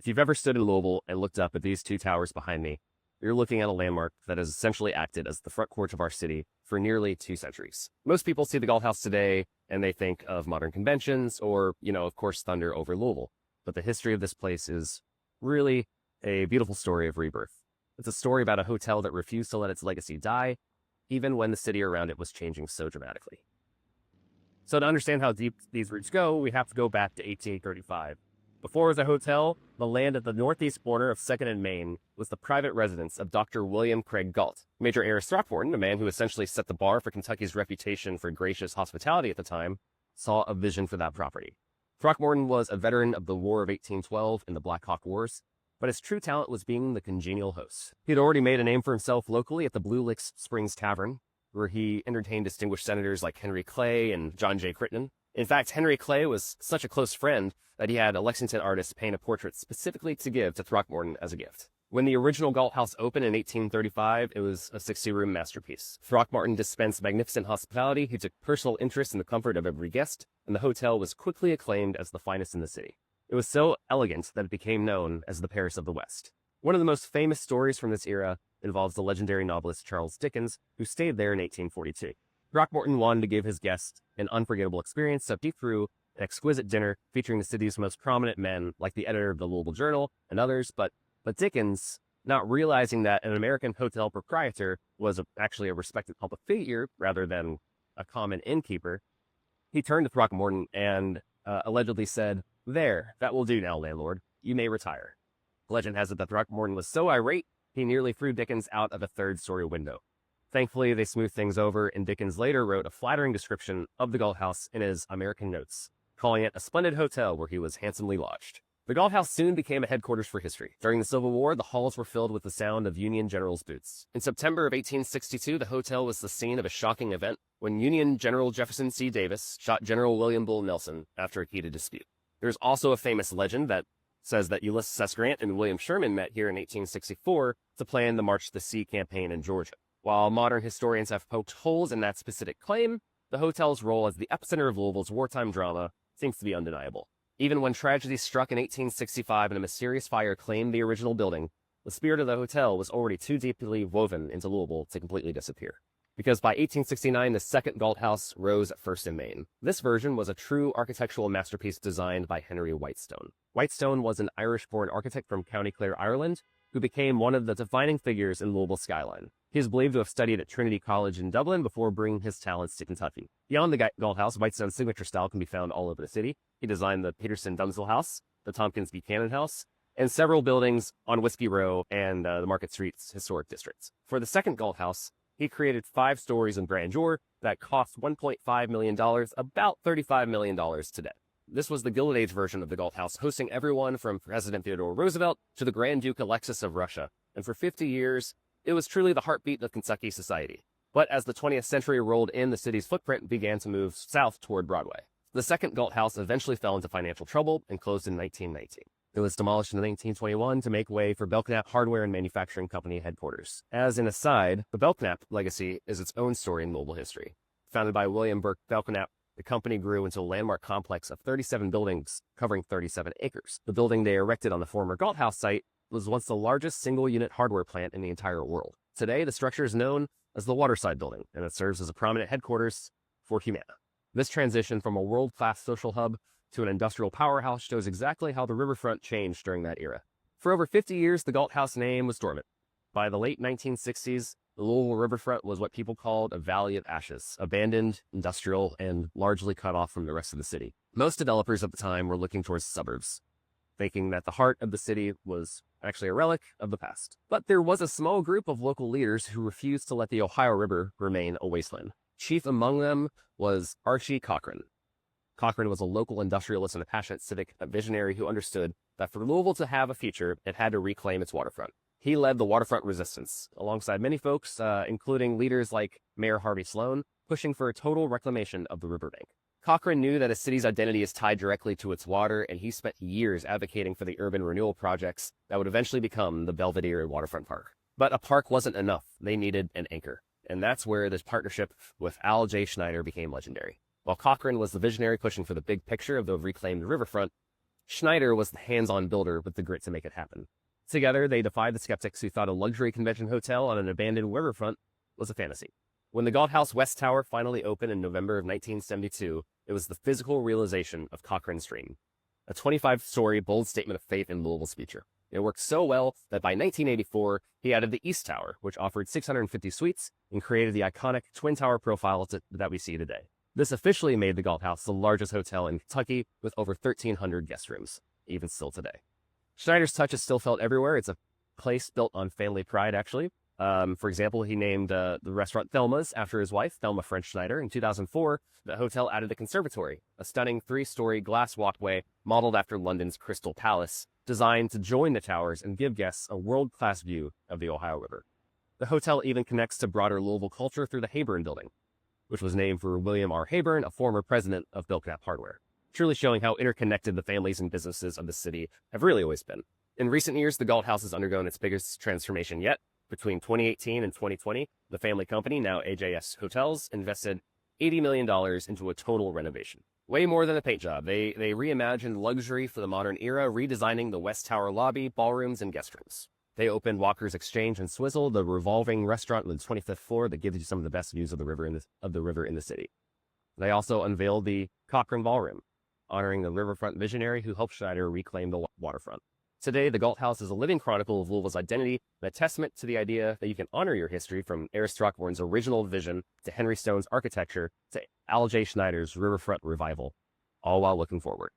If you've ever stood in Louisville and looked up at these two towers behind me, you're looking at a landmark that has essentially acted as the front porch of our city for nearly 2 centuries. Most people see the Galt House today and they think of modern conventions or, of course, Thunder Over Louisville. But the history of this place is really a beautiful story of rebirth. It's a story about a hotel that refused to let its legacy die, even when the city around it was changing so dramatically. So to understand how deep these roots go, we have to go back to 1835. Before it was a hotel, the land at the northeast corner of 2nd and Main was the private residence of Dr. William Craig Galt. Major heir Throckmorton, a man who essentially set the bar for Kentucky's reputation for gracious hospitality at the time, saw a vision for that property. Throckmorton was a veteran of the War of 1812 and the Black Hawk Wars, but his true talent was being the congenial host. He had already made a name for himself locally at the Blue Licks Springs Tavern, where he entertained distinguished senators like Henry Clay and John J. Crittenden. In fact, Henry Clay was such a close friend that he had a Lexington artist paint a portrait specifically to give to Throckmorton as a gift. When the original Galt House opened in 1835, it was a 60-room masterpiece. Throckmorton dispensed magnificent hospitality, he took personal interest in the comfort of every guest, and the hotel was quickly acclaimed as the finest in the city. It was so elegant that it became known as the Paris of the West. One of the most famous stories from this era involves the legendary novelist Charles Dickens, who stayed there in 1842. Throckmorton wanted to give his guests an unforgettable experience, so he threw an exquisite dinner featuring the city's most prominent men, like the editor of the Louisville Journal and others, but Dickens, not realizing that an American hotel proprietor was actually a respected public figure rather than a common innkeeper, he turned to Throckmorton and allegedly said, "There, that will do now, landlord. You may retire." Legend has it that Throckmorton was so irate, he nearly threw Dickens out of a 3rd-story window. Thankfully, they smoothed things over, and Dickens later wrote a flattering description of the Galt House in his American Notes, calling it a splendid hotel where he was handsomely lodged. The Galt House soon became a headquarters for history. During the Civil War, the halls were filled with the sound of Union generals' boots. In September of 1862, the hotel was the scene of a shocking event when Union General Jefferson C. Davis shot General William Bull Nelson after a heated dispute. There's also a famous legend that says that Ulysses S. Grant and William Sherman met here in 1864 to plan the March to the Sea campaign in Georgia. While modern historians have poked holes in that specific claim, the hotel's role as the epicenter of Louisville's wartime drama seems to be undeniable. Even when tragedy struck in 1865 and a mysterious fire claimed the original building, the spirit of the hotel was already too deeply woven into Louisville to completely disappear. Because by 1869, the second Galt House rose at 1st and Main. This version was a true architectural masterpiece designed by Henry Whitestone. Whitestone was an Irish-born architect from County Clare, Ireland, who became one of the defining figures in Louisville's skyline. He is believed to have studied at Trinity College in Dublin before bringing his talents to Kentucky. Beyond the Galt House, Whitestone's signature style can be found all over the city. He designed the Peterson Dunsill House, the Tompkins Buchanan House, and several buildings on Whiskey Row and the Market Street's historic districts. For the second Galt House, he created 5 stories in grandeur that cost $1.5 million, about $35 million today. This was the Gilded Age version of the Galt House, hosting everyone from President Theodore Roosevelt to the Grand Duke Alexis of Russia. And for 50 years, it was truly the heartbeat of Kentucky society. But as the 20th century rolled in, the city's footprint began to move south toward Broadway. The second Galt House eventually fell into financial trouble and closed in 1919. It was demolished in 1921 to make way for Belknap Hardware and Manufacturing Company headquarters. As an aside, the Belknap legacy is its own story in Louisville history. Founded by William Burke Belknap, the company grew into a landmark complex of 37 buildings covering 37 acres. The building they erected on the former Galt House site was once the largest single-unit hardware plant in the entire world. Today, the structure is known as the Waterside Building, and it serves as a prominent headquarters for Humana. This transition from a world-class social hub to an industrial powerhouse shows exactly how the riverfront changed during that era. For over 50 years, the Galt House name was dormant. By the late 1960s, the Louisville riverfront was what people called a valley of ashes, abandoned, industrial, and largely cut off from the rest of the city. Most developers at the time were looking towards suburbs, thinking that the heart of the city was actually a relic of the past. But there was a small group of local leaders who refused to let the Ohio River remain a wasteland. Chief among them was Archie Cochran. Cochran was a local industrialist and a passionate civic visionary who understood that for Louisville to have a future, it had to reclaim its waterfront. He led the waterfront resistance, alongside many folks, including leaders like Mayor Harvey Sloan, pushing for a total reclamation of the riverbank. Cochran knew that a city's identity is tied directly to its water, and he spent years advocating for the urban renewal projects that would eventually become the Belvedere Waterfront Park. But a park wasn't enough. They needed an anchor. And that's where this partnership with Al J. Schneider became legendary. While Cochran was the visionary pushing for the big picture of the reclaimed riverfront, Schneider was the hands-on builder with the grit to make it happen. Together, they defied the skeptics who thought a luxury convention hotel on an abandoned riverfront was a fantasy. When the Galt House West Tower finally opened in November of 1972, it was the physical realization of Cochrane's dream. A 25-story bold statement of faith in Louisville's future. It worked so well that by 1984, he added the East Tower, which offered 650 suites and created the iconic twin tower profile that we see today. This officially made the Galt House the largest hotel in Kentucky with over 1,300 guest rooms, even still today. Schneider's touch is still felt everywhere. It's a place built on family pride, actually. For example, he named the restaurant Thelma's after his wife, Thelma French Schneider. In 2004, the hotel added a conservatory, a stunning 3-story glass walkway modeled after London's Crystal Palace, designed to join the towers and give guests a world-class view of the Ohio River. The hotel even connects to broader Louisville culture through the Hayburn Building, which was named for William R. Hayburn, a former president of Belknap Hardware, truly showing how interconnected the families and businesses of the city have really always been. In recent years, the Galt House has undergone its biggest transformation yet. Between 2018 and 2020, the family company, now AJS Hotels, invested $80 million into a total renovation. Way more than a paint job. They reimagined luxury for the modern era, redesigning the West Tower lobby, ballrooms, and guest rooms. They opened Walker's Exchange and Swizzle, the revolving restaurant on the 25th floor that gives you some of the best views of the river in the city. They also unveiled the Cochrane Ballroom, honoring the riverfront visionary who helped Schneider reclaim the waterfront. Today, the Galt House is a living chronicle of Louisville's identity and a testament to the idea that you can honor your history, from Ayers Throckmorton's original vision to Henry Stone's architecture to Al J. Schneider's riverfront revival, all while looking forward.